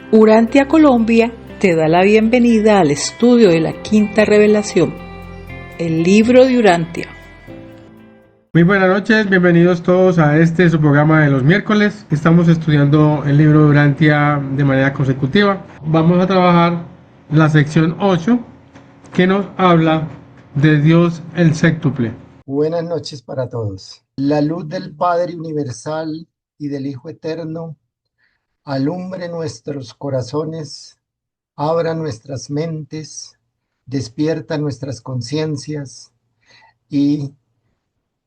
Urantia Colombia te da la bienvenida al estudio de la Quinta Revelación, el libro de Urantia. Muy buenas noches, bienvenidos todos a su programa de los miércoles. Estamos estudiando el libro de Urantia de manera consecutiva. Vamos a trabajar la sección 8 que nos habla de Dios el séptuple. Buenas noches para todos. La luz del Padre Universal y del Hijo Eterno alumbre nuestros corazones, abra nuestras mentes, despierta nuestras conciencias y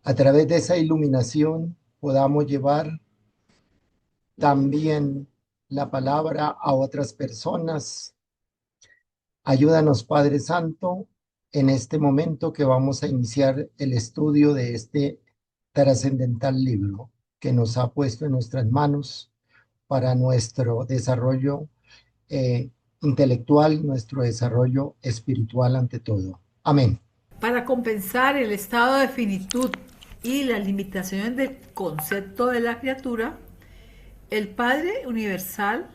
a través de esa iluminación podamos llevar también la palabra a otras personas. Ayúdanos, Padre Santo, en este momento que vamos a iniciar el estudio de este trascendental libro que nos ha puesto en nuestras manos para nuestro desarrollo intelectual, nuestro desarrollo espiritual ante todo. Amén. Para compensar el estado de finitud y las limitaciones del concepto de la criatura, el Padre Universal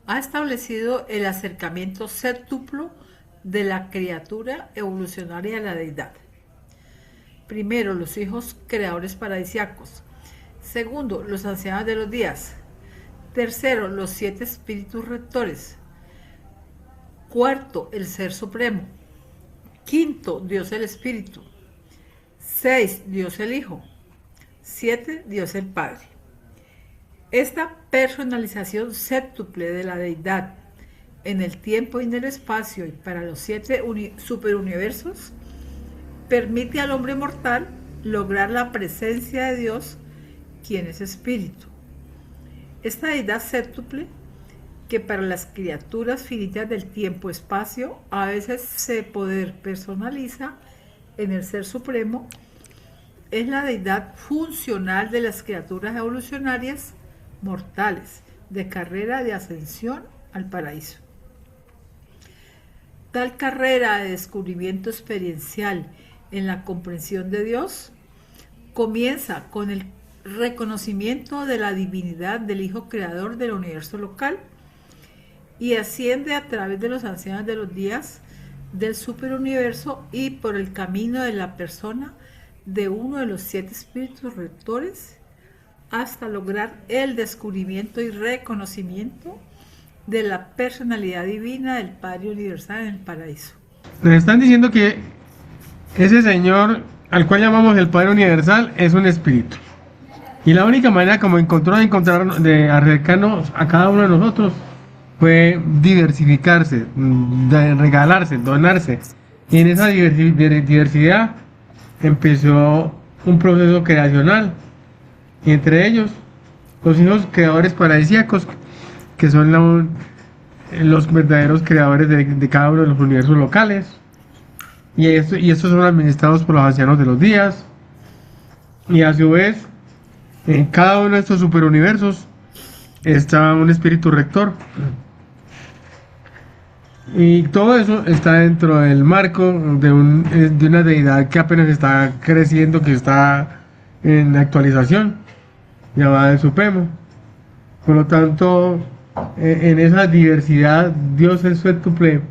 ha establecido el acercamiento séptuplo de la criatura evolucionaria a la deidad. Primero, los hijos creadores paradisíacos. Segundo, los ancianos de los días. Tercero, los 7 espíritus rectores. Cuarto, el Ser Supremo. Quinto, Dios el Espíritu. 6, Dios el Hijo. 7, Dios el Padre. Esta personalización séptuple de la deidad en el tiempo y en el espacio y para los 7 superuniversos permite al hombre mortal lograr la presencia de Dios, quien es espíritu. Esta deidad séptuple, que para las criaturas finitas del tiempo-espacio a veces se poder personaliza en el Ser Supremo, es la deidad funcional de las criaturas evolucionarias mortales, de carrera de ascensión al paraíso. Tal carrera de descubrimiento experiencial en la comprensión de Dios comienza con el reconocimiento de la divinidad del Hijo Creador del universo local y asciende a través de los ancianos de los días del superuniverso y por el camino de la persona de uno de los 7 espíritus rectores hasta lograr el descubrimiento y reconocimiento de la personalidad divina del Padre Universal en el paraíso. Nos están diciendo que ese Señor al cual llamamos el Padre Universal es un espíritu. Y la única manera como de acercarnos a cada uno de nosotros fue diversificarse, regalarse, donarse. Y en esa diversidad empezó un proceso creacional. Y entre ellos, los hijos creadores paradisíacos, que son los verdaderos creadores de cada uno de los universos locales. Y estos son administrados por los ancianos de los días. Y a su vez, en cada uno de estos superuniversos está un espíritu rector. Y todo eso está dentro del marco de una deidad que apenas está creciendo, que está en actualización, llamada el Supremo. Por lo tanto, en esa diversidad, Dios el séptuple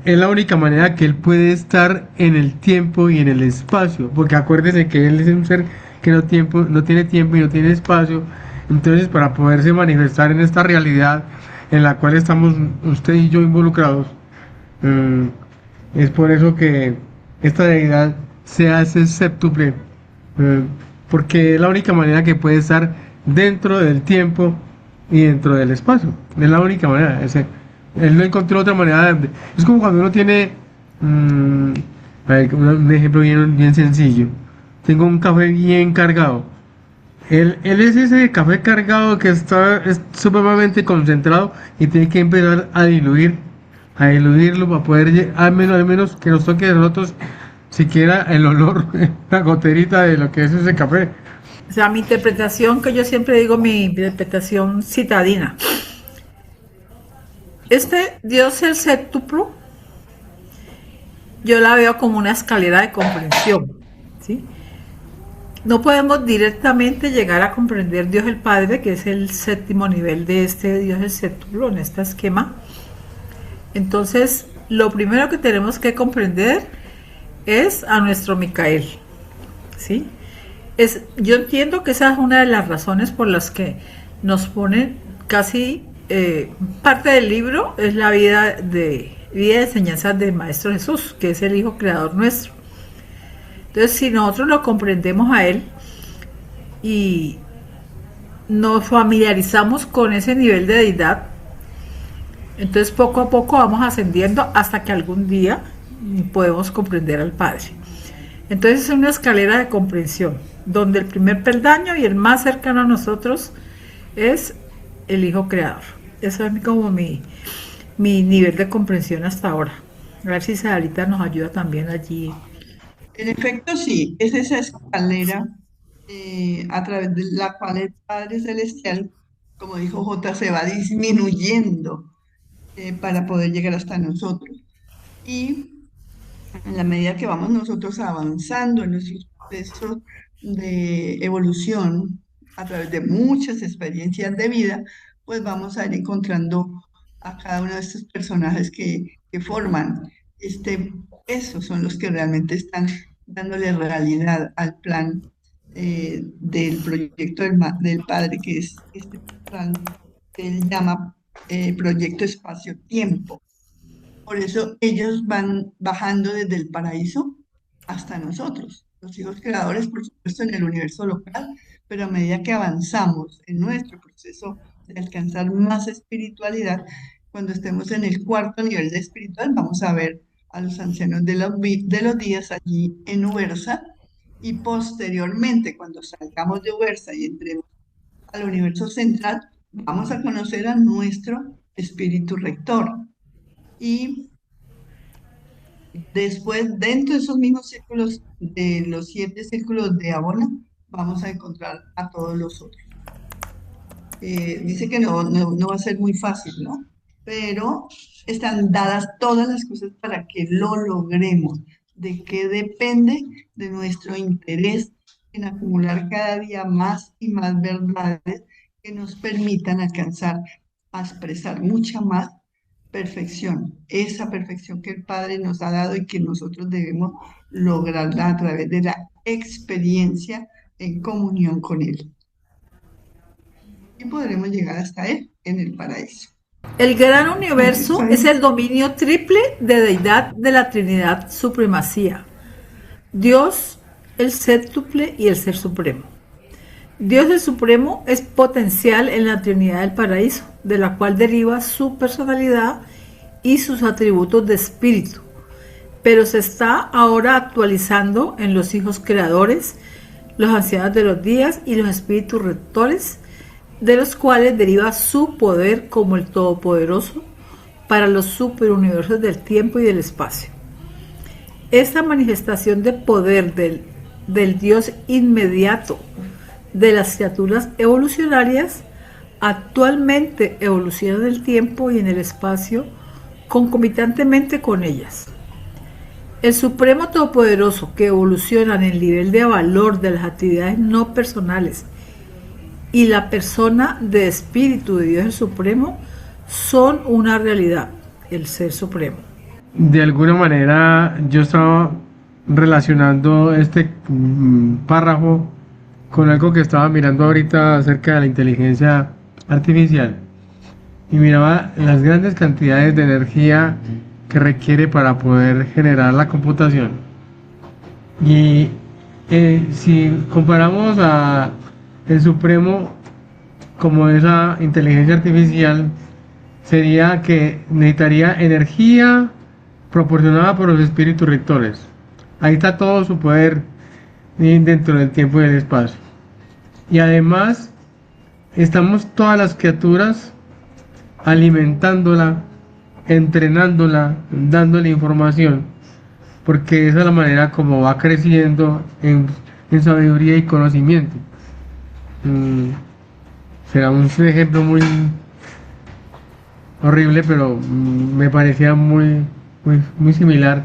es la única manera que Él puede estar en el tiempo y en el espacio, porque acuérdense que Él es un ser que no tiene tiempo y no tiene espacio. Entonces, para poderse manifestar en esta realidad en la cual estamos usted y yo involucrados, es por eso que esta deidad se hace séptuple, porque es la única manera que puede estar dentro del tiempo y dentro del espacio. Es la única manera. Él no encontró otra manera. Es como cuando uno tiene un ejemplo bien sencillo. Tengo un café bien cargado. Él es ese café cargado que es supremamente concentrado y tiene que empezar a diluirlo para poder al menos que nos toque a nosotros siquiera el olor, la goterita de lo que es ese café. O sea, mi interpretación, que yo siempre digo, mi interpretación citadina. Este Dios el séptuplo, yo la veo como una escalera de comprensión, ¿sí? No podemos directamente llegar a comprender Dios el Padre, que es el séptimo nivel de este Dios el séptulo en este esquema. Entonces, lo primero que tenemos que comprender es a nuestro Micael, ¿sí? Yo entiendo que esa es una de las razones por las que nos ponen casi parte del libro es la vida de enseñanzas del Maestro Jesús, que es el Hijo Creador nuestro. Entonces, si nosotros lo comprendemos a Él y nos familiarizamos con ese nivel de deidad, entonces poco a poco vamos ascendiendo hasta que algún día podemos comprender al Padre. Entonces es una escalera de comprensión, donde el primer peldaño y el más cercano a nosotros es el Hijo Creador. Eso es como mi nivel de comprensión hasta ahora. A ver si Sarita nos ayuda también allí. En efecto, sí, es esa escalera a través de la cual el Padre Celestial, como dijo J, se va disminuyendo para poder llegar hasta nosotros. Y en la medida que vamos nosotros avanzando en nuestros procesos de evolución a través de muchas experiencias de vida, pues vamos a ir encontrando a cada uno de estos personajes que forman esos son los que realmente están dándole realidad al plan del proyecto del Padre, que es este plan que él llama Proyecto Espacio-Tiempo. Por eso ellos van bajando desde el paraíso hasta nosotros, los hijos creadores, por supuesto, en el universo local, pero a medida que avanzamos en nuestro proceso de alcanzar más espiritualidad, cuando estemos en el cuarto nivel de espiritual, vamos a ver a los ancianos de los días allí en Ubersa, y posteriormente, cuando salgamos de Ubersa y entremos al universo central, vamos a conocer a nuestro espíritu rector. Y después, dentro de esos mismos círculos, de los 7 círculos de Abona, vamos a encontrar a todos los otros. Dice que no va a ser muy fácil, ¿no? Pero están dadas todas las cosas para que lo logremos. ¿De qué depende? De nuestro interés en acumular cada día más y más verdades que nos permitan alcanzar a expresar mucha más perfección, esa perfección que el Padre nos ha dado y que nosotros debemos lograrla a través de la experiencia en comunión con Él. Y podremos llegar hasta Él en el paraíso. El gran universo es el dominio triple de deidad de la Trinidad Supremacía. Dios, el séptuple y el Ser Supremo. Dios el Supremo es potencial en la Trinidad del Paraíso, de la cual deriva su personalidad y sus atributos de espíritu, pero se está ahora actualizando en los hijos creadores, los ancianos de los días y los espíritus rectores, de los cuales deriva su poder como el Todopoderoso para los superuniversos del tiempo y del espacio. Esta manifestación de poder del Dios inmediato de las criaturas evolucionarias actualmente evoluciona en el tiempo y en el espacio concomitantemente con ellas. El Supremo Todopoderoso, que evoluciona en el nivel de valor de las actividades no personales, y la persona de espíritu de Dios el Supremo son una realidad, el Ser Supremo. De alguna manera yo estaba relacionando este párrafo con algo que estaba mirando ahorita acerca de la inteligencia artificial y miraba las grandes cantidades de energía que requiere para poder generar la computación. Y si comparamos a el Supremo como esa inteligencia artificial, sería que necesitaría energía proporcionada por los espíritus rectores. Ahí está todo su poder dentro del tiempo y del espacio. Y además estamos todas las criaturas alimentándola, entrenándola, dándole información, porque esa es la manera como va creciendo en sabiduría y conocimiento. Será un ejemplo muy horrible, pero me parecía muy similar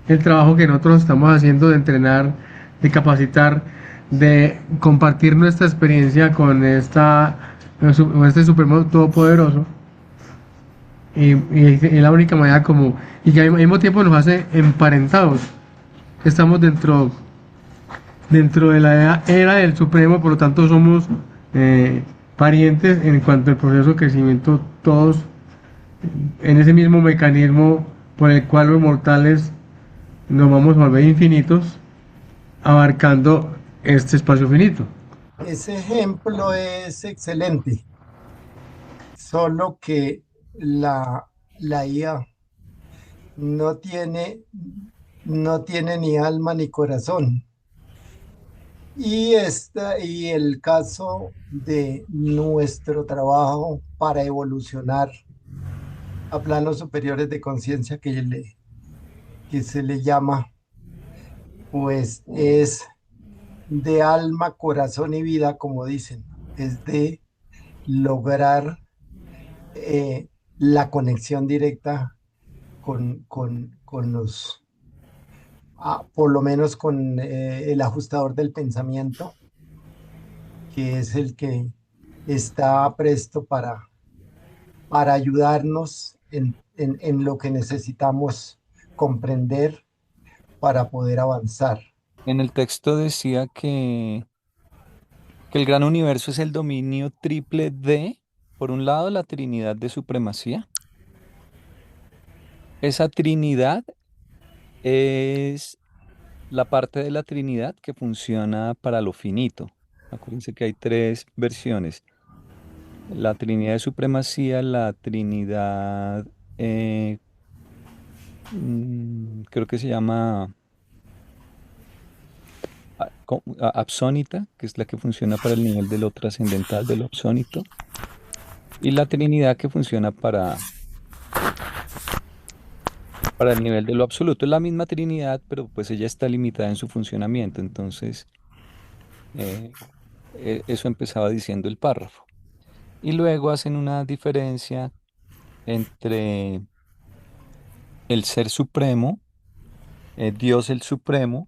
el trabajo que nosotros estamos haciendo de entrenar, de capacitar de compartir nuestra experiencia con con este Supremo Todopoderoso. Y es la única manera como, y que al mismo tiempo nos hace emparentados. Estamos dentro de la era del Supremo, por lo tanto somos parientes en cuanto al proceso de crecimiento, todos en ese mismo mecanismo por el cual los mortales nos vamos a volver infinitos, abarcando este espacio finito. Ese ejemplo es excelente, solo que la IA no tiene, no tiene ni alma ni corazón. Y el caso de nuestro trabajo para evolucionar a planos superiores de conciencia que se le llama, pues es de alma, corazón y vida, como dicen, es de lograr la conexión directa con los, por lo menos con el ajustador del pensamiento, que es el que está presto para ayudarnos en lo que necesitamos comprender para poder avanzar. En el texto decía que el gran universo es el dominio triple de, por un lado, la Trinidad de supremacía. Esa Trinidad es la parte de la Trinidad que funciona para lo finito. Acuérdense que hay tres versiones. La Trinidad de supremacía, la Trinidad, eh, creo que se llama absónita, que es la que funciona para el nivel de lo trascendental, de lo absónito, y la Trinidad que funciona para el nivel de lo absoluto. Es la misma Trinidad, pero pues ella está limitada en su funcionamiento. Entonces, eh, eso empezaba diciendo el párrafo. Y luego hacen una diferencia entre el Ser Supremo, Dios el Supremo,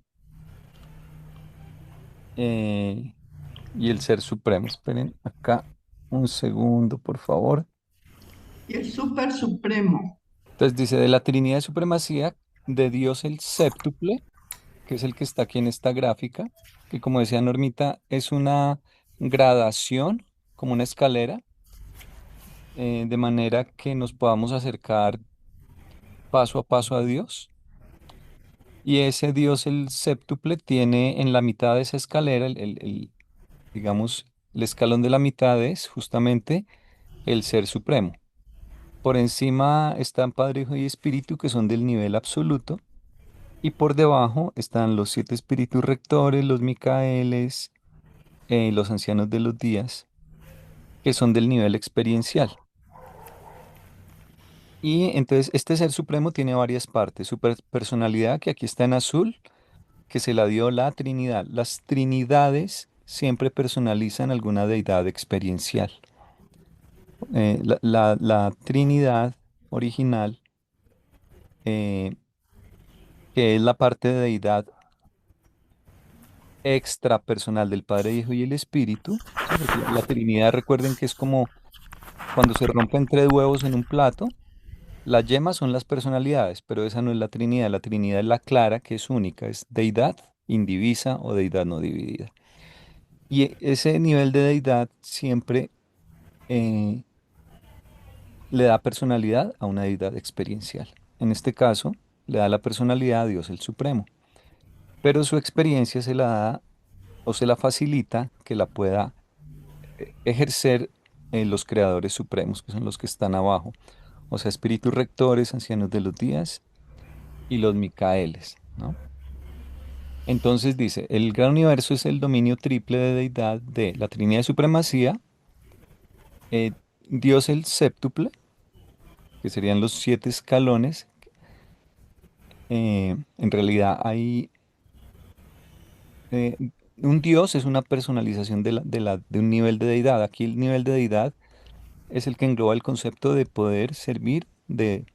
eh, y el Ser Supremo. Esperen acá un segundo, por favor. Y el Super Supremo. Entonces dice, de la Trinidad de Supremacía, de Dios el séptuple, que es el que está aquí en esta gráfica, que como decía Normita, es una gradación, como una escalera, de manera que nos podamos acercar paso a paso a Dios. Y ese Dios el séptuple tiene en la mitad de esa escalera, digamos, el escalón de la mitad es justamente el Ser Supremo. Por encima están Padre, Hijo y Espíritu, que son del nivel absoluto. Y por debajo están los siete espíritus rectores, los Micaeles, los ancianos de los días, que son del nivel experiencial. Y entonces este Ser Supremo tiene varias partes. Su personalidad, que aquí está en azul, que se la dio la Trinidad. Las Trinidades siempre personalizan alguna deidad experiencial. La Trinidad original, eh, que es la parte de deidad extrapersonal del Padre, Hijo y el Espíritu, ¿sí? Porque la Trinidad, recuerden que es como cuando se rompen tres huevos en un plato, las yemas son las personalidades, pero esa no es la Trinidad es la clara, que es única, es deidad indivisa o deidad no dividida. Y ese nivel de deidad siempre eh, le da personalidad a una deidad experiencial. En este caso, le da la personalidad a Dios el Supremo, pero su experiencia se la da o se la facilita que la pueda ejercer los creadores supremos, que son los que están abajo, o sea, espíritus rectores, ancianos de los días y los Micaeles, ¿no? Entonces dice, el gran universo es el dominio triple de deidad de la Trinidad de Supremacía, eh, Dios el séptuple, que serían los siete escalones. En realidad hay eh, un Dios es una personalización de un nivel de deidad. Aquí el nivel de deidad es el que engloba el concepto de poder servir de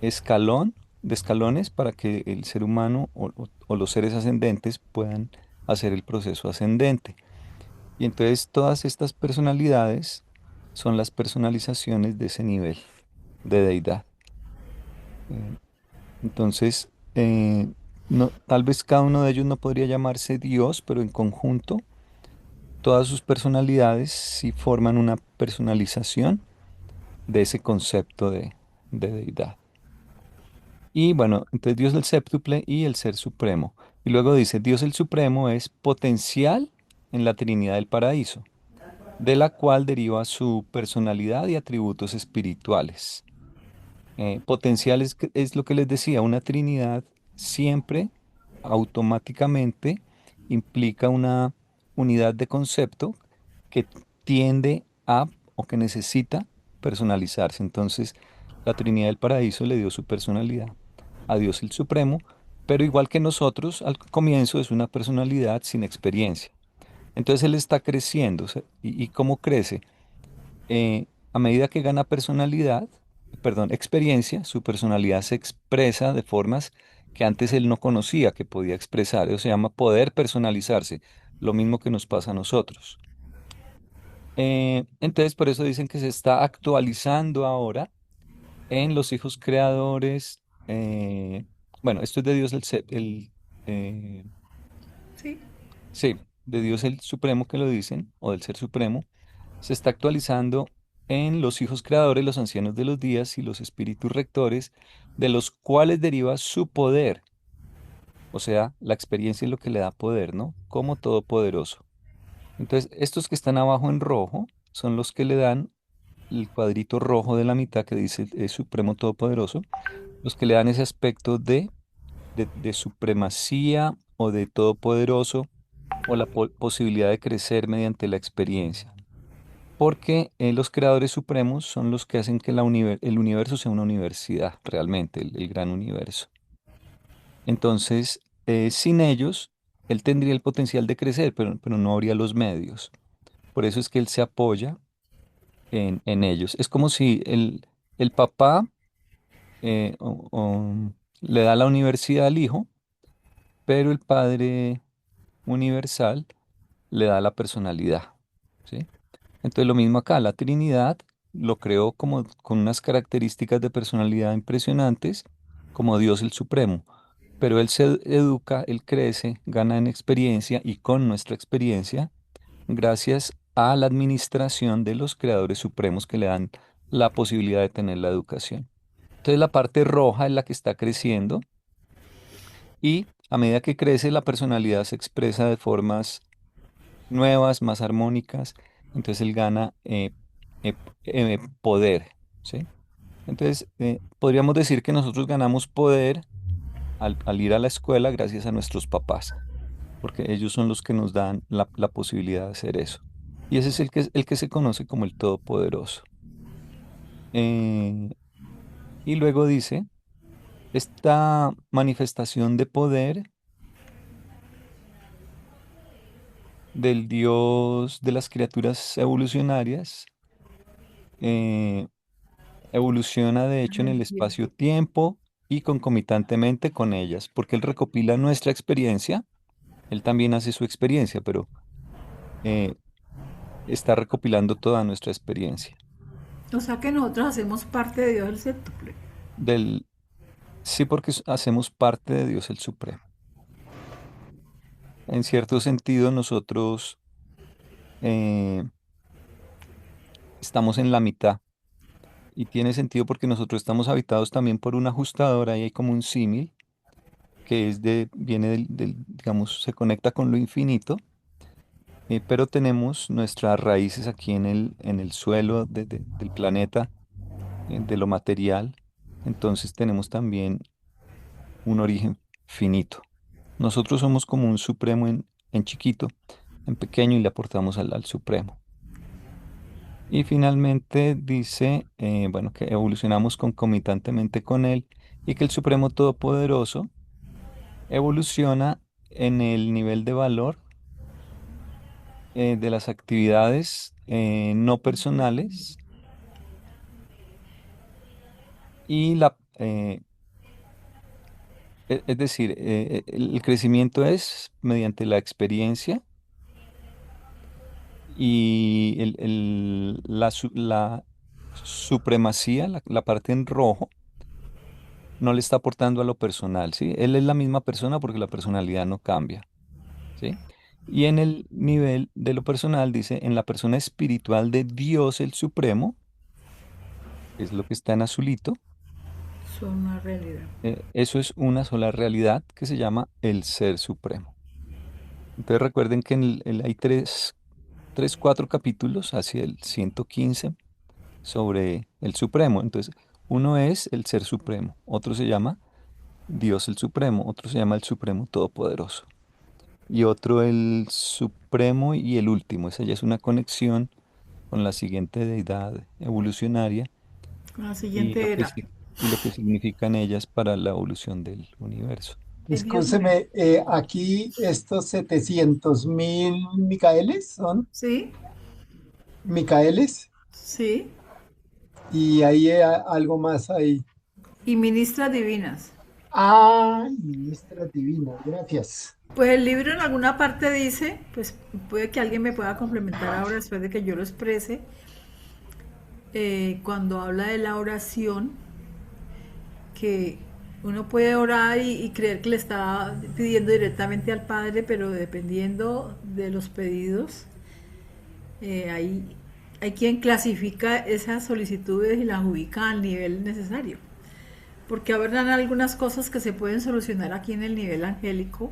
escalón, de escalones para que el ser humano o los seres ascendentes puedan hacer el proceso ascendente. Y entonces todas estas personalidades son las personalizaciones de ese nivel de deidad. Eh, Entonces, no, tal vez cada uno de ellos no podría llamarse Dios, pero en conjunto, todas sus personalidades sí forman una personalización de ese concepto de deidad. Y bueno, entonces Dios el séptuple y el Ser Supremo. Y luego dice, Dios el Supremo es potencial en la Trinidad del Paraíso, de la cual deriva su personalidad y atributos espirituales. Potencial es lo que les decía, una Trinidad siempre automáticamente implica una unidad de concepto que tiende a o que necesita personalizarse. Entonces, la Trinidad del Paraíso le dio su personalidad a Dios el Supremo, pero igual que nosotros, al comienzo es una personalidad sin experiencia. Entonces él está creciendo. ¿Y cómo crece? A medida que gana personalidad, perdón, experiencia, su personalidad se expresa de formas que antes él no conocía que podía expresar. Eso se llama poder personalizarse, lo mismo que nos pasa a nosotros. Entonces, por eso dicen que se está actualizando ahora en los hijos creadores. Bueno, esto es de Dios eh, Sí. sí, de Dios el Supremo que lo dicen, o del Ser Supremo. Se está actualizando en los hijos creadores, los ancianos de los días y los espíritus rectores, de los cuales deriva su poder. O sea, la experiencia es lo que le da poder, ¿no? Como todopoderoso. Entonces, estos que están abajo en rojo son los que le dan el cuadrito rojo de la mitad que dice Supremo Todopoderoso, los que le dan ese aspecto de supremacía o de todopoderoso o la posibilidad de crecer mediante la experiencia. Porque los creadores supremos son los que hacen que el universo sea una universidad, realmente, el gran universo. Entonces, sin ellos, él tendría el potencial de crecer, pero no habría los medios. Por eso es que él se apoya en ellos. Es como si el papá le da la universidad al hijo, pero el Padre universal le da la personalidad. ¿Sí? Entonces lo mismo acá, la Trinidad lo creó como con unas características de personalidad impresionantes, como Dios el Supremo, pero Él se educa, Él crece, gana en experiencia y con nuestra experiencia, gracias a la administración de los creadores supremos que le dan la posibilidad de tener la educación. Entonces la parte roja es la que está creciendo y a medida que crece la personalidad se expresa de formas nuevas, más armónicas, entonces él gana poder, ¿sí? Entonces, podríamos decir que nosotros ganamos poder al ir a la escuela gracias a nuestros papás, porque ellos son los que nos dan la posibilidad de hacer eso. Y ese es el que se conoce como el Todopoderoso. Eh, y luego dice, esta manifestación de poder del Dios de las criaturas evolucionarias, eh, evoluciona de hecho en el espacio-tiempo y concomitantemente con ellas, porque Él recopila nuestra experiencia, Él también hace su experiencia, pero eh, está recopilando toda nuestra experiencia. O sea que nosotros hacemos parte de Dios el séptuple. Del, sí, porque hacemos parte de Dios el Supremo. En cierto sentido, nosotros eh, estamos en la mitad y tiene sentido porque nosotros estamos habitados también por una ajustadora y hay como un símil que viene digamos, se conecta con lo infinito, pero tenemos nuestras raíces aquí en el suelo del planeta, de lo material, entonces tenemos también un origen finito. Nosotros somos como un supremo en chiquito, en pequeño y le aportamos al supremo. Y finalmente dice, bueno, que evolucionamos concomitantemente con él y que el Supremo Todopoderoso evoluciona en el nivel de valor de las actividades no personales y Es decir, el crecimiento es mediante la experiencia y la supremacía, la parte en rojo, no le está aportando a lo personal, ¿sí? Él es la misma persona porque la personalidad no cambia, ¿sí? Y en el nivel de lo personal dice, en la persona espiritual de Dios el Supremo, que es lo que está en azulito, Son una realidad. eso es una sola realidad que se llama el Ser Supremo. Entonces recuerden que hay cuatro capítulos hacia el 115 sobre el Supremo. Entonces, uno es el Ser Supremo, otro se llama Dios el Supremo, otro se llama el Supremo Todopoderoso y otro el Supremo y el último. Esa ya es una conexión con la siguiente deidad evolucionaria La y siguiente era. lo que significan ellas para la evolución del universo. Ay, Dios mío. Escúcheme, aquí estos 700.000 Micaeles son Sí, Micaeles sí. y hay algo más ahí. Y ministras divinas. Ah, ministra divina, gracias. Pues el libro en alguna parte dice, pues puede que alguien me pueda complementar ahora después de que yo lo exprese, cuando habla de la oración, que uno puede orar y creer que le está pidiendo directamente al Padre, pero dependiendo de los pedidos, hay quien clasifica esas solicitudes y las ubica al nivel necesario. Porque habrán algunas cosas que se pueden solucionar aquí en el nivel angélico,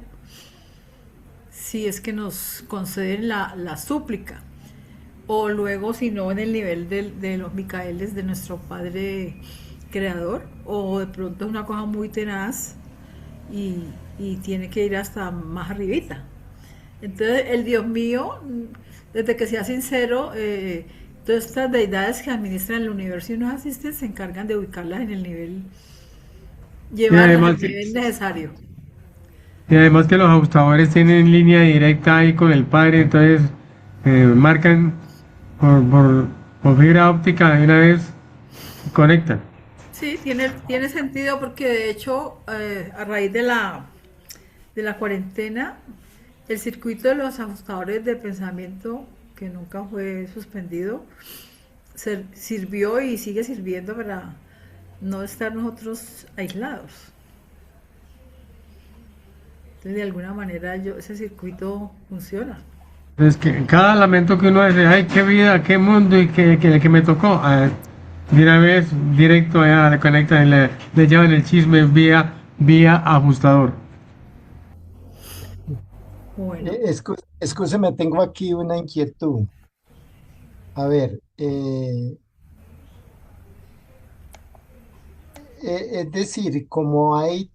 si es que nos conceden la súplica, o luego si no en el nivel de los Micaeles de nuestro Padre Creador, o de pronto es una cosa muy tenaz y tiene que ir hasta más arribita. Entonces el Dios mío, desde que sea sincero, todas estas deidades que administran el universo y nos asisten se encargan de ubicarlas en el nivel, Y llevarlas al nivel necesario. además que los ajustadores tienen línea directa ahí con el padre, entonces marcan por fibra óptica de una vez y conectan. Sí, tiene sentido porque de hecho a raíz de la cuarentena, el circuito de los ajustadores de pensamiento, que nunca fue suspendido, sirvió y sigue sirviendo para no estar nosotros aislados. Entonces, de alguna manera ese circuito funciona. Entonces, que cada lamento que uno dice, ay, qué vida, qué mundo y que me tocó, de una vez directo allá le conectan, le llevan el chisme vía ajustador. Bueno, Escúcheme, tengo aquí una inquietud. A ver, es decir, como hay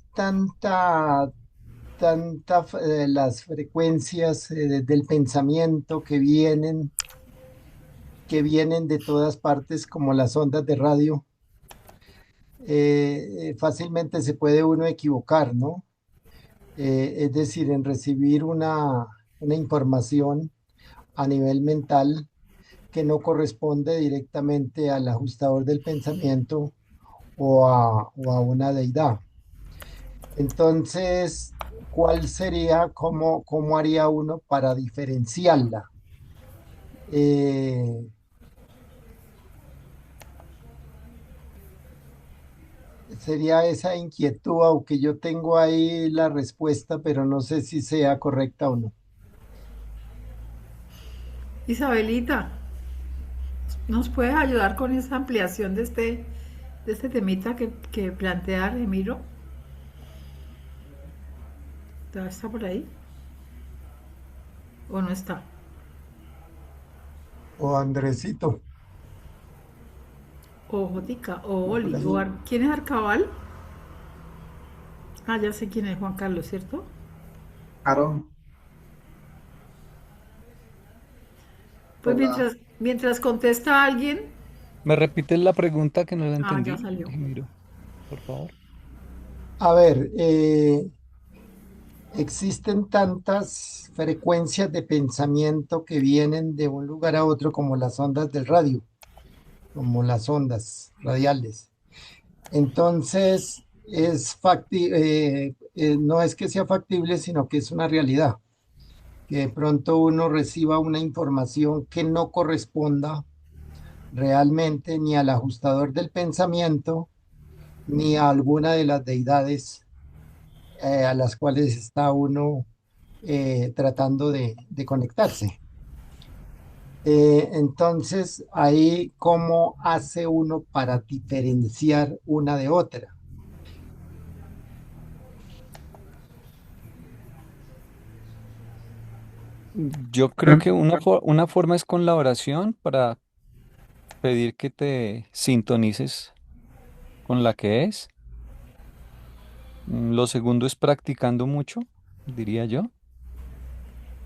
las frecuencias del pensamiento que vienen de todas partes, como las ondas de radio, fácilmente se puede uno equivocar, ¿no? Es decir, en recibir una información a nivel mental que no corresponde directamente al ajustador del pensamiento o a una deidad. Entonces, ¿cuál sería, cómo haría uno para diferenciarla? Eh, Sería esa inquietud, aunque yo tengo ahí la respuesta, pero no sé si sea correcta o no. Isabelita, ¿nos puedes ayudar con esa ampliación de este temita que plantea Remiro? ¿Está por ahí? ¿O no está? O Andresito, O Jotica, o por Oli, ahí. ¿quién es Arcabal? Ah, ya sé quién es Juan Carlos, ¿cierto? Aarón, Pues hola. mientras contesta alguien, ¿Me repites la pregunta que no la ya entendí, salió. Miro, por favor? A ver, existen tantas frecuencias de pensamiento que vienen de un lugar a otro como las ondas del radio, como las ondas radiales. Entonces, no es que sea factible, sino que es una realidad. Que de pronto uno reciba una información que no corresponda realmente ni al ajustador del pensamiento, ni a alguna de las deidades a las cuales está uno tratando de conectarse. Entonces, ahí, ¿cómo hace uno para diferenciar una de otra? Yo creo que una forma es con la oración para pedir que te sintonices con la que es. Lo segundo es practicando mucho, diría yo.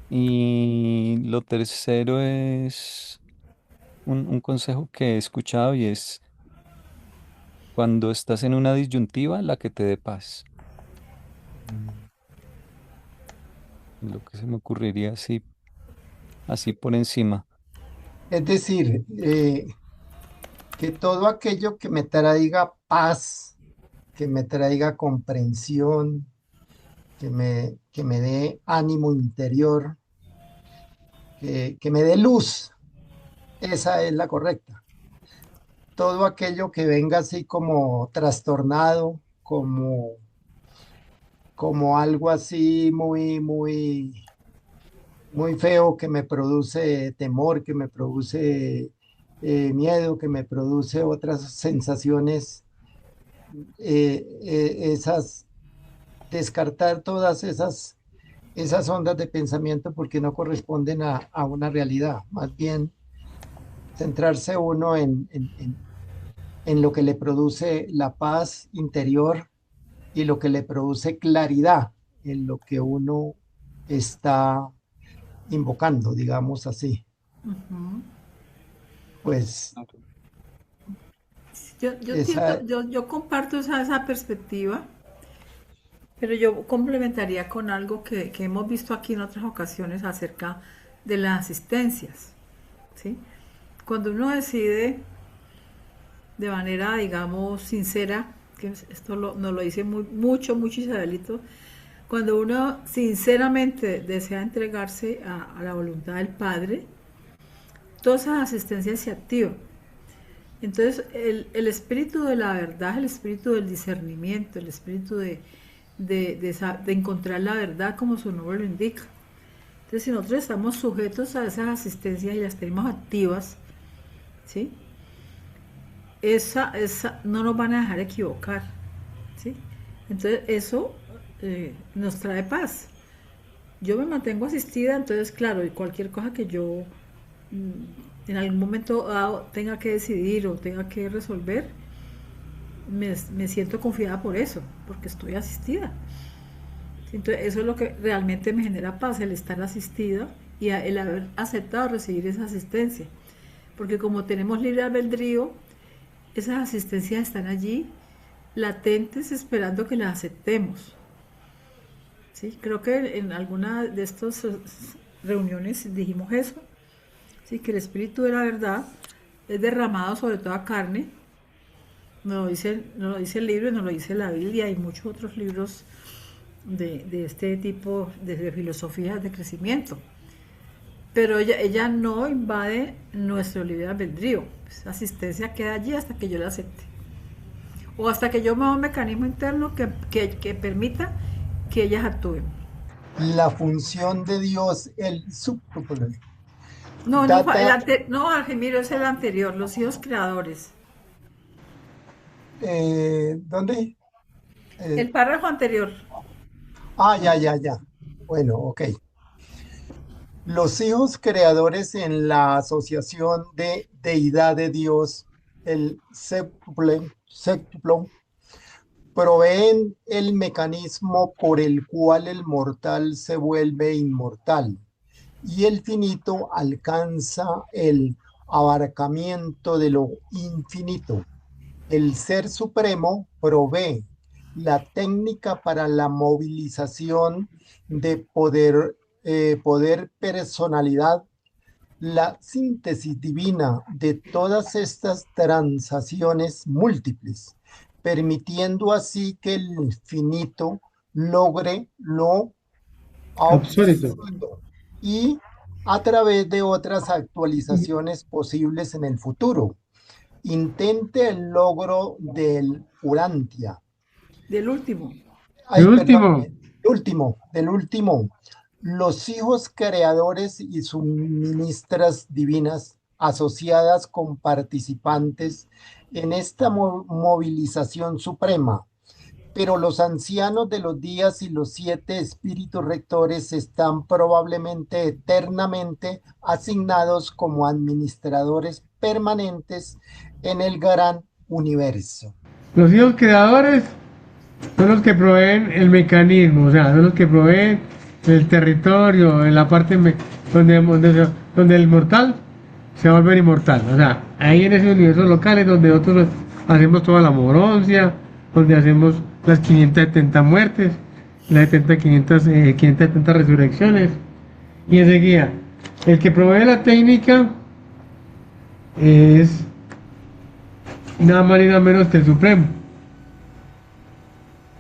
Y lo tercero es un consejo que he escuchado y es cuando estás en una disyuntiva, la que te dé paz. Lo que se me ocurriría así por encima. Es decir, que todo aquello que me traiga paz, que me traiga comprensión, que me dé ánimo interior, que me dé luz, esa es la correcta. Todo aquello que venga así como trastornado, como algo así muy, muy, muy feo, que me produce temor, que me produce miedo, que me produce otras sensaciones, esas, descartar todas esas ondas de pensamiento porque no corresponden a una realidad. Más bien centrarse uno en lo que le produce la paz interior y lo que le produce claridad en lo que uno está invocando, digamos así. Pues Yo entiendo, esa, yo comparto esa perspectiva, pero yo complementaría con algo que hemos visto aquí en otras ocasiones acerca de las asistencias, ¿sí? Cuando uno decide de manera, digamos, sincera, que esto nos lo dice mucho Isabelito, cuando uno sinceramente desea entregarse a la voluntad del Padre, todas esas asistencias se activan. Entonces, el espíritu de la verdad, el espíritu del discernimiento, el espíritu de encontrar la verdad como su nombre lo indica. Entonces, si nosotros estamos sujetos a esas asistencias y las tenemos activas, ¿sí? Esa no nos van a dejar equivocar, ¿sí? Entonces, eso nos trae paz. Yo me mantengo asistida, entonces, claro, y cualquier cosa que yo en algún momento dado tenga que decidir o tenga que resolver, me siento confiada por eso, porque estoy asistida. Entonces, eso es lo que realmente me genera paz, el estar asistida y el haber aceptado recibir esa asistencia. Porque como tenemos libre albedrío, esas asistencias están allí, latentes, esperando que las aceptemos. ¿Sí? Creo que en alguna de estas reuniones dijimos eso, ¿sí? Que el espíritu de la verdad es derramado sobre toda carne. Nos lo dice el libro, nos lo dice la Biblia y muchos otros libros de este tipo de filosofías de crecimiento. Pero ella no invade nuestro libre albedrío. Esa asistencia queda allí hasta que yo la acepte. O hasta que yo me haga un mecanismo interno que permita que ellas actúen. la función de Dios, el súplulo, No, data, Argemiro es el anterior, los hijos creadores. ¿dónde? El Eh, párrafo anterior. ya. Bueno, ok. Los hijos creadores en la asociación de deidad de Dios, el séptuplo, proveen el mecanismo por el cual el mortal se vuelve inmortal y el finito alcanza el abarcamiento de lo infinito. El Ser Supremo provee la técnica para la movilización de poder personalidad, la síntesis divina de todas estas transacciones múltiples permitiendo así que el finito logre lo Absólito. absoluto y a través de otras actualizaciones posibles en el futuro. Intente el logro del Urantia. Del último. Ay, El último. perdón, del último. Los hijos creadores y suministras divinas asociadas con participantes en esta movilización suprema. Pero los ancianos de los días y los 7 espíritus rectores están probablemente eternamente asignados como administradores permanentes en el gran universo. Los hijos creadores son los que proveen el mecanismo, o sea, son los que proveen el territorio, en la parte donde el mortal se va a volver inmortal. O sea, ahí en ese universo local es donde nosotros hacemos toda la moroncia, donde hacemos las 570 muertes, las 570 resurrecciones. Y enseguida, el que provee la técnica es nada más y nada menos que el Supremo.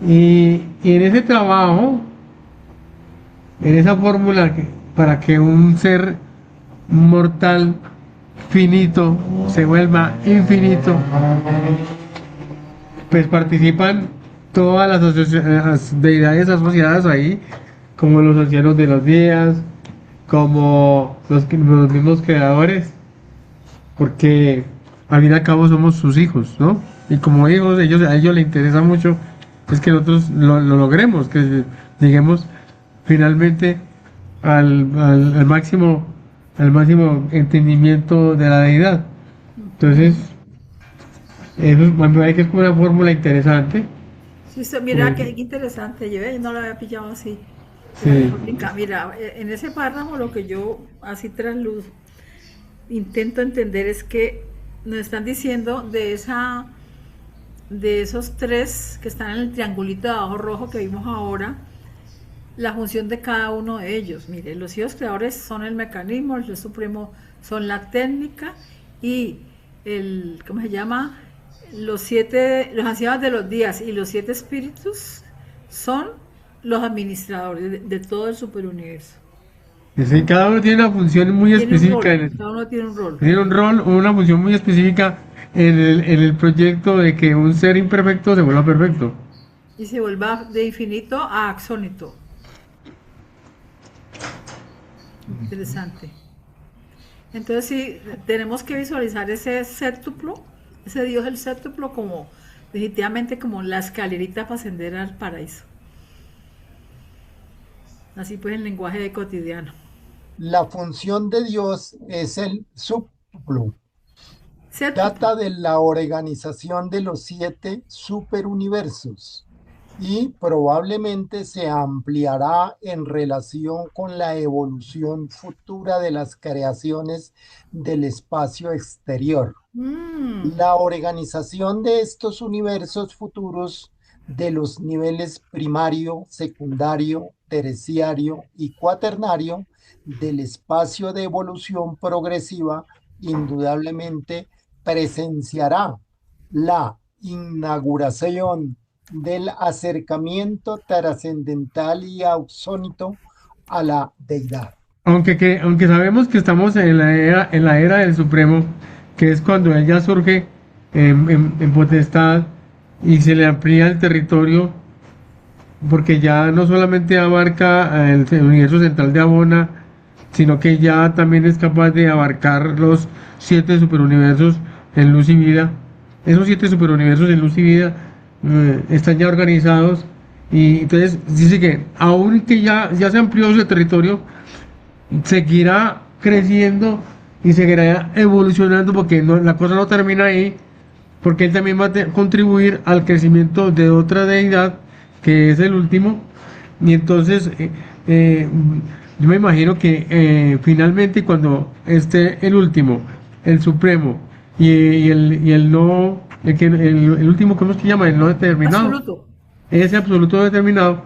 Y en ese trabajo, en esa fórmula para que un ser mortal finito se vuelva infinito, pues participan todas las deidades asociadas ahí, como los ancianos de los días, como los mismos creadores, porque al fin y al cabo somos sus hijos, ¿no? Y como hijos, a ellos les interesa mucho es que nosotros lo logremos, que lleguemos finalmente al máximo entendimiento de la deidad. Entonces, eso me parece que es como una fórmula interesante. Sí, mira, qué interesante, yo no lo había pillado así. Sí. Mira, en ese párrafo lo que yo así trasluz intento entender es que nos están diciendo de esos 3 que están en el triangulito de abajo rojo que vimos ahora, la función de cada uno de ellos. Mire, los hijos creadores son el mecanismo, el Dios Supremo son la técnica y ¿cómo se llama? Los ancianos de los días y los 7 espíritus son los administradores de todo el superuniverso. Sí, cada uno tiene una función muy específica. Cada uno tiene un rol. Tiene un rol o una función muy específica en el proyecto de que un ser imperfecto se vuelva perfecto. Y se vuelva de infinito a axónito. Interesante. Entonces sí, tenemos que visualizar ese séptuplo, ese Dios del séptuplo como definitivamente como la escalerita para ascender al paraíso. Así pues en lenguaje de cotidiano. La función de Dios es el séptuplo. Trata de la organización de los 7 superuniversos y probablemente se ampliará en relación con la evolución futura de las creaciones del espacio exterior. La organización de estos universos futuros de los niveles primario, secundario, terciario y cuaternario del espacio de evolución progresiva indudablemente presenciará la inauguración del acercamiento trascendental y axónito a la deidad. Aunque sabemos que estamos en la era del Supremo, que es cuando él ya surge en potestad y se le amplía el territorio, porque ya no solamente abarca el universo central de Abona, sino que ya también es capaz de abarcar los 7 superuniversos en luz y vida. Esos 7 superuniversos en luz y vida están ya organizados, y entonces dice que aunque ya se amplió ese territorio, seguirá creciendo y seguirá evolucionando, porque la cosa no termina ahí, porque él también va a contribuir al crecimiento de otra deidad que es el último. Y entonces yo me imagino que finalmente cuando esté el último, el supremo y el último, ¿cómo se llama? El no determinado. Absoluto. Ese absoluto determinado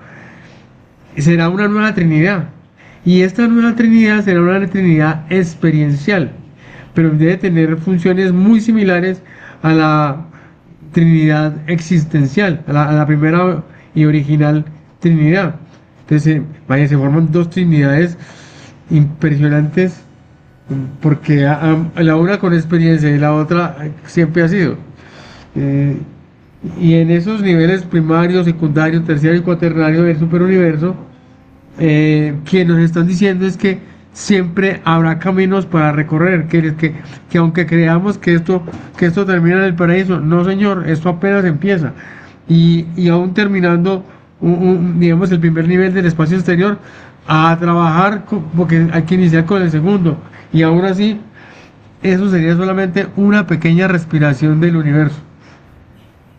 será una nueva Trinidad. Y esta nueva Trinidad será una Trinidad experiencial, pero debe tener funciones muy similares a la Trinidad existencial, a la primera y original Trinidad. Entonces, vaya, se forman dos Trinidades impresionantes porque la una con experiencia y la otra siempre ha sido. Eh, y en esos niveles primario, secundario, terciario y cuaternario del superuniverso, que nos están diciendo es que siempre habrá caminos para recorrer, que aunque creamos que esto termina en el paraíso, no señor, esto apenas empieza. Y aún terminando, digamos, el primer nivel del espacio exterior, a trabajar, porque hay que iniciar con el segundo. Y aún así, eso sería solamente una pequeña respiración del universo.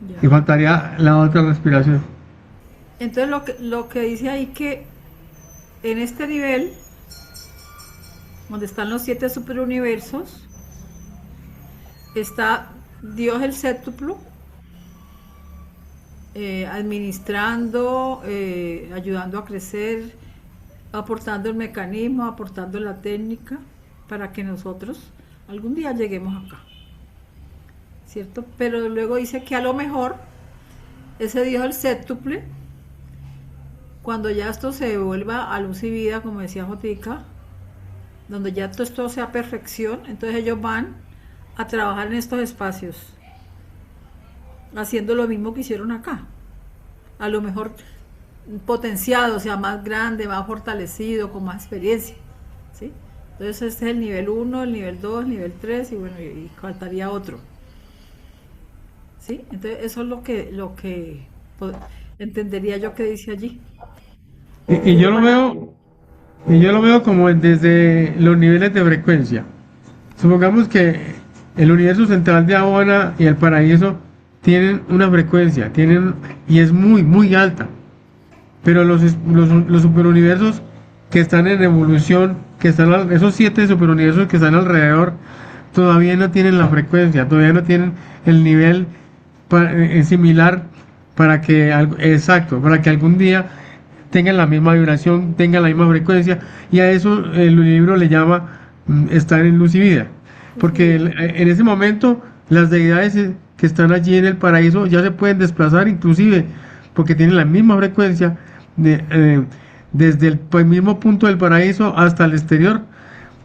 Ya. Y faltaría la otra respiración. Entonces lo que dice ahí que en este nivel, donde están los 7 superuniversos, está Dios el séptuplo, administrando, ayudando a crecer, aportando el mecanismo, aportando la técnica, para que nosotros algún día lleguemos acá, ¿cierto? Pero luego dice que a lo mejor ese Dios el séptuple, cuando ya esto se vuelva a luz y vida, como decía Jotica, donde ya todo esto sea perfección, entonces ellos van a trabajar en estos espacios, haciendo lo mismo que hicieron acá. A lo mejor potenciado, o sea, más grande, más fortalecido, con más experiencia, ¿sí? Entonces este es el nivel 1, el nivel 2, el nivel 3 y bueno, y faltaría otro, ¿sí? Entonces eso es lo que entendería yo que dice allí. Y yo lo veo, y yo lo veo como desde los niveles de frecuencia. Supongamos que el universo central de Habana y el paraíso tienen una frecuencia, y es muy, muy alta. Pero los superuniversos que están en evolución, esos 7 superuniversos que están alrededor, todavía no tienen la frecuencia, todavía no tienen el nivel similar para que algún día tengan la misma vibración, tengan la misma frecuencia, y a eso el libro le llama estar en luz y vida. Porque en ese momento las deidades que están allí en el paraíso ya se pueden desplazar inclusive, porque tienen la misma frecuencia desde el mismo punto del paraíso hasta el exterior,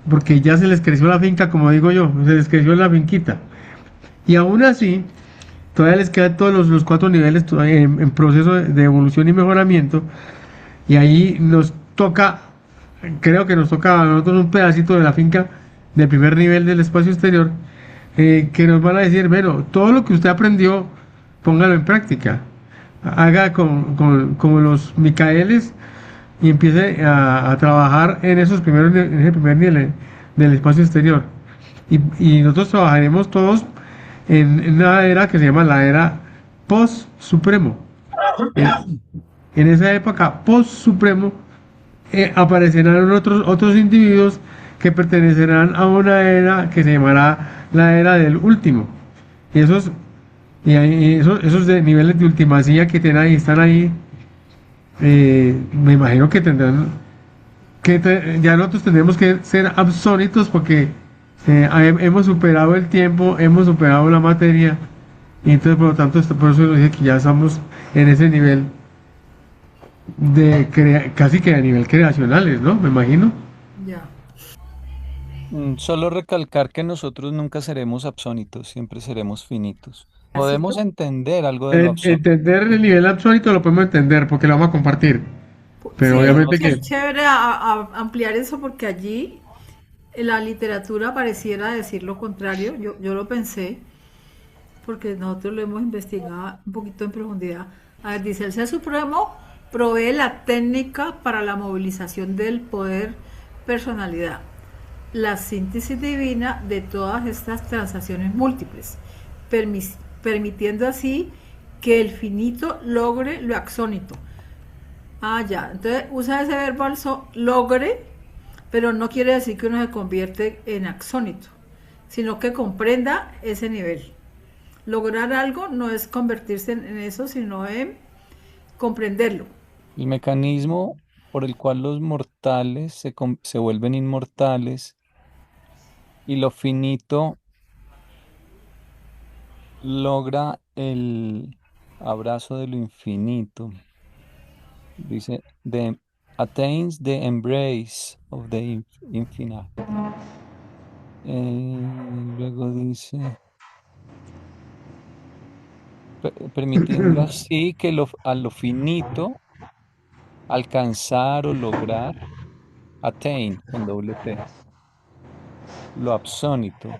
porque ya se les creció la finca, como digo yo, se les creció la finquita. Y aún así, todavía les quedan todos los 4 niveles en proceso de evolución y mejoramiento, y ahí nos toca, creo que nos toca a nosotros un pedacito de la finca del primer nivel del espacio exterior, que nos van a decir, bueno, todo lo que usted aprendió, póngalo en práctica, haga como los Micaeles y empiece a trabajar en en ese primer nivel del espacio exterior. Y nosotros trabajaremos todos en una era que se llama la era post-supremo. En esa época post-supremo aparecerán otros individuos que pertenecerán a una era que se llamará la era del último. Y esos de niveles de ultimacía que tienen ahí, están ahí, me imagino que tendrán ya nosotros tenemos que ser absónitos porque hemos superado el tiempo, hemos superado la materia, y entonces por lo tanto por eso lo dije que ya estamos en ese nivel casi que a nivel creacionales, ¿no? Me imagino. Ya. Solo recalcar que nosotros nunca seremos absónitos, siempre seremos finitos. Podemos Así, entender algo de lo absónito, Entender el nivel absónito lo podemos entender porque lo vamos a compartir, pero sí, pero no obviamente es que chévere ampliar eso porque allí la literatura pareciera decir lo contrario. Yo lo pensé porque nosotros lo hemos investigado un poquito en profundidad. A ver, dice, el Ser Supremo provee la técnica para la movilización del poder personalidad, la síntesis divina de todas estas transacciones múltiples, permitiendo así que el finito logre lo axónito. Ah, ya. Entonces usa ese verbo logre, pero no quiere decir que uno se convierte en axónito, sino que comprenda ese nivel. Lograr algo no es convertirse en eso, sino en comprenderlo. el mecanismo por el cual los mortales se vuelven inmortales y lo finito logra el abrazo de lo infinito. Dice, the, attains the embrace of the infinite. Luego dice, permitiendo así que a lo finito alcanzar o lograr, attain con doble T, lo absónito.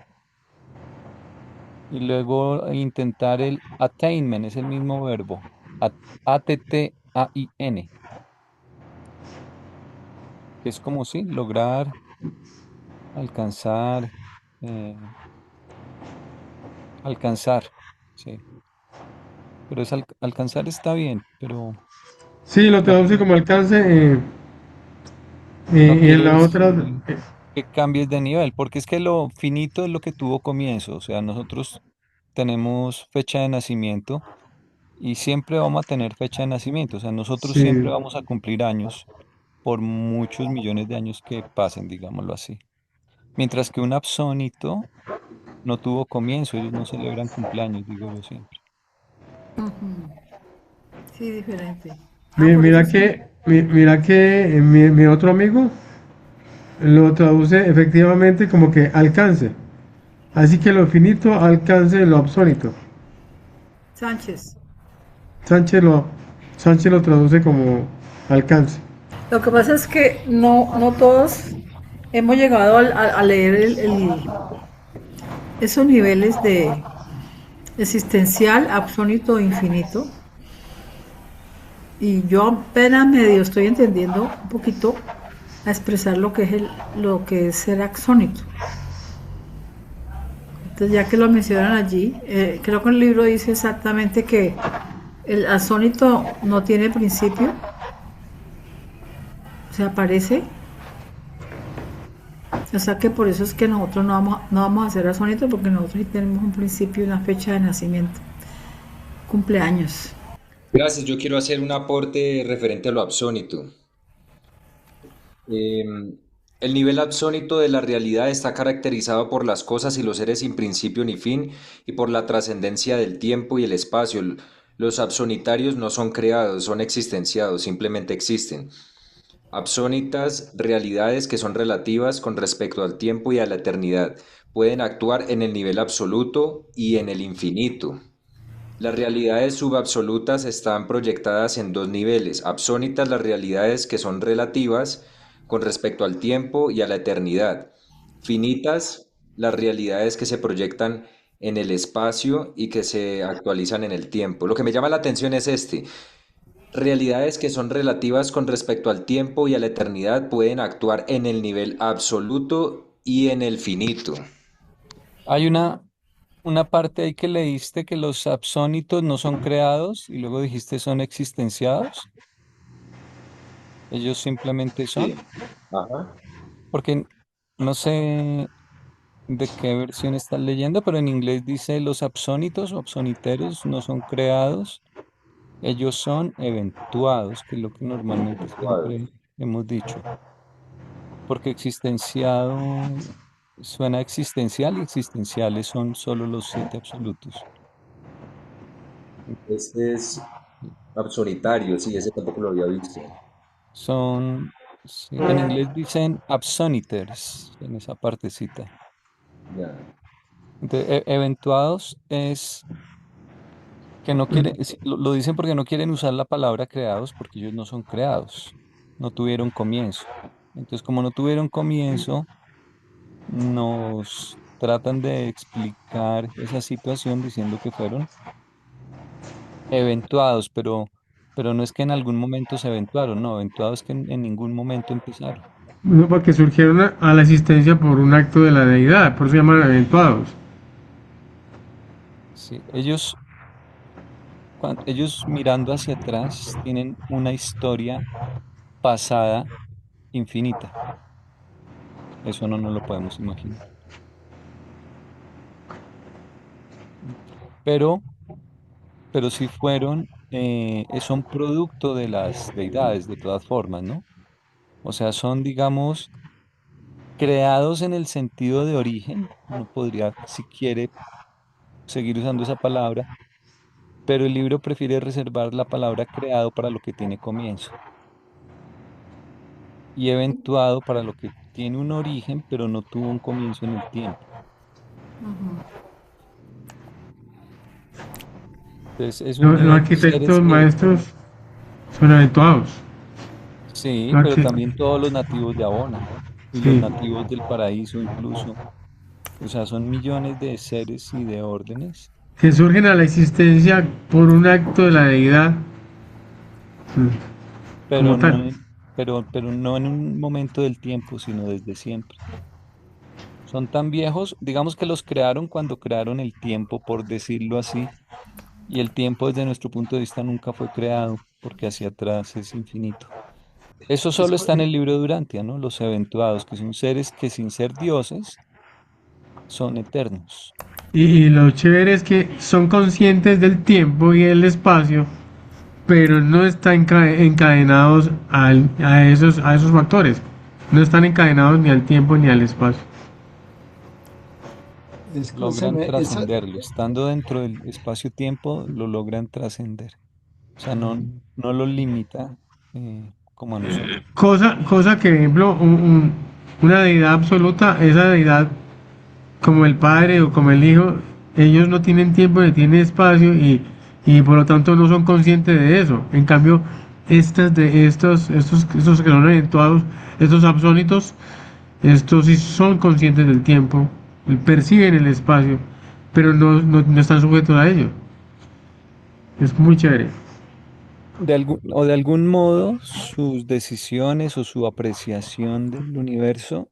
Y luego intentar el attainment, es el mismo verbo, ATTAIN, que es como si lograr, alcanzar, eh, alcanzar, sí. Pero alcanzar está bien, pero Sí, lo no traduce quiere, como alcance no y en quiere la otra, decir que cambies de nivel, porque es que lo finito es lo que tuvo comienzo. O sea, nosotros tenemos fecha de nacimiento y siempre vamos a tener fecha de nacimiento. O sea, nosotros sí. siempre vamos a cumplir años por muchos millones de años que pasen, digámoslo así. Mientras que un absónito no tuvo comienzo, ellos no celebran cumpleaños, digo yo siempre. Sí, diferente. Ah, Mira, por eso es que mira que mi otro amigo lo traduce efectivamente como que alcance. Así que lo finito alcance lo absónito. Sánchez. Sánchez lo, Sánchez lo traduce como alcance. Lo que pasa es que no todos hemos llegado a leer esos niveles de existencial, absónito e infinito. Y yo apenas medio estoy entendiendo un poquito a expresar lo que es lo que es ser axónito. Entonces, ya que lo mencionan allí, creo que el libro dice exactamente que el axónito no tiene principio, o sea, aparece. O sea que por eso es que nosotros no vamos a ser axónitos, porque nosotros sí tenemos un principio y una fecha de nacimiento, cumpleaños. Gracias, yo quiero hacer un aporte referente a lo absónito. El nivel absónito de la realidad está caracterizado por las cosas y los seres sin principio ni fin y por la trascendencia del tiempo y el espacio. Los absonitarios no son creados, son existenciados, simplemente existen. Absónitas, realidades que son relativas con respecto al tiempo y a la eternidad, pueden actuar en el nivel absoluto y en el infinito. Las realidades subabsolutas están proyectadas en dos niveles. Absónitas las realidades que son relativas con respecto al tiempo y a la eternidad. Finitas las realidades que se proyectan en el espacio y que se actualizan en el tiempo. Lo que me llama la atención es este. Realidades que son relativas con respecto al tiempo y a la eternidad pueden actuar en el nivel absoluto y en el finito. Hay una parte ahí que leíste que los absónitos no son creados y luego dijiste son existenciados. Ellos simplemente Sí. son. Ajá. Porque no sé de qué versión estás leyendo, pero en inglés dice los absónitos o absoniteros no son creados, ellos son eventuados, que es lo que normalmente siempre hemos dicho. Porque existenciado suena existencial y existenciales son solo los siete absolutos. Este es absonitario, sí, ese tampoco lo había visto. Son, sí, en inglés dicen absoniters en esa partecita. Ya. Entonces, eventuados es que no quieren, lo dicen porque no quieren usar la palabra creados porque ellos no son creados, no tuvieron comienzo. Entonces, como no tuvieron comienzo, nos tratan de explicar esa situación diciendo que fueron eventuados, pero no es que en algún momento se eventuaron, no, eventuados que en ningún momento empezaron. No, porque surgieron a la existencia por un acto de la deidad, por eso se llaman eventuados. Sí, ellos mirando hacia atrás tienen una historia pasada infinita. Eso no nos lo podemos imaginar. Pero, pero sí fueron, son producto de las deidades, de todas formas, ¿no? O sea, son, digamos, creados en el sentido de origen. Uno podría, si quiere, seguir usando esa palabra, pero el libro prefiere reservar la palabra creado para lo que tiene comienzo y eventuado para lo que tiene un origen, pero no tuvo un comienzo en el tiempo. Entonces, es Los unido de seres arquitectos que, maestros son eventuados. sí, Los pero arqui- también todos los nativos de Abona y los Sí, nativos del paraíso incluso. O sea, son millones de seres y de órdenes, que surgen a la existencia por un acto de la deidad, como pero tal. pero no en un momento del tiempo, sino desde siempre. Son tan viejos, digamos que los crearon cuando crearon el tiempo, por decirlo así, y el tiempo desde nuestro punto de vista nunca fue creado, porque hacia atrás es infinito. Eso solo Escu- está en el libro de Durantia, ¿no? Los eventuados, que son seres que sin ser dioses son eternos. Y lo chévere es que son conscientes del tiempo y el espacio, pero no están encadenados a esos factores. No están encadenados ni al tiempo ni al espacio. Logran Escúcheme, trascenderlo. Estando dentro del espacio-tiempo, lo logran trascender. O sea, no lo limita como a nosotros. Cosa que, por ejemplo, una deidad absoluta, esa deidad como el Padre o como el Hijo, ellos no tienen tiempo ni tienen espacio y por lo tanto no son conscientes de eso. En cambio, estos que son eventuados, estos absónitos, estos sí son conscientes del tiempo, perciben el espacio, pero no están sujetos a ello. Es muy chévere. De algún modo, sus decisiones o su apreciación del universo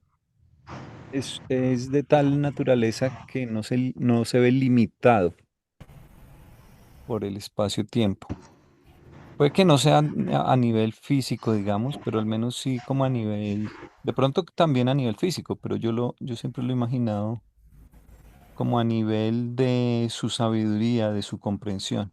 es de tal naturaleza que no se ve limitado por el espacio-tiempo. Puede que no sea a nivel físico, digamos, pero al menos sí como a nivel, de pronto también a nivel físico, pero yo siempre lo he imaginado como a nivel de su sabiduría, de su comprensión.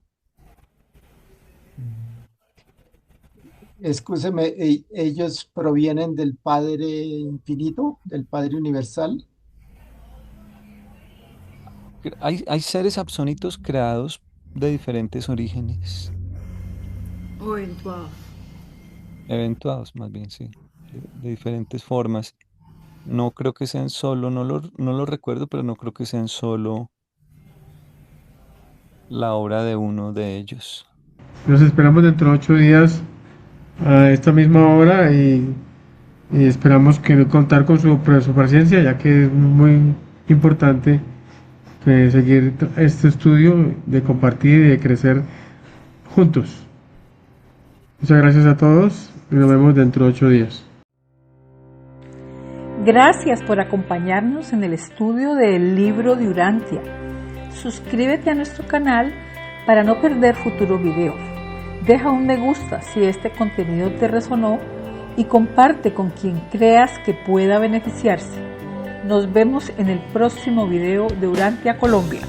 escúcheme, ellos provienen del Padre Infinito, del Padre Universal. Hay seres absónitos creados de diferentes orígenes, O eventuados. eventuados más bien, sí, de diferentes formas. No creo que sean solo, no lo recuerdo, pero no creo que sean solo la obra de uno de ellos. Los esperamos dentro de 8 días a esta misma hora y esperamos que contar con su paciencia, ya que es muy importante seguir este estudio de compartir y de crecer juntos. Muchas gracias a todos y nos vemos dentro de 8 días. Gracias por acompañarnos en el estudio del libro de Urantia. Suscríbete a nuestro canal para no perder futuros videos. Deja un me gusta si este contenido te resonó y comparte con quien creas que pueda beneficiarse. Nos vemos en el próximo video de Urantia Colombia.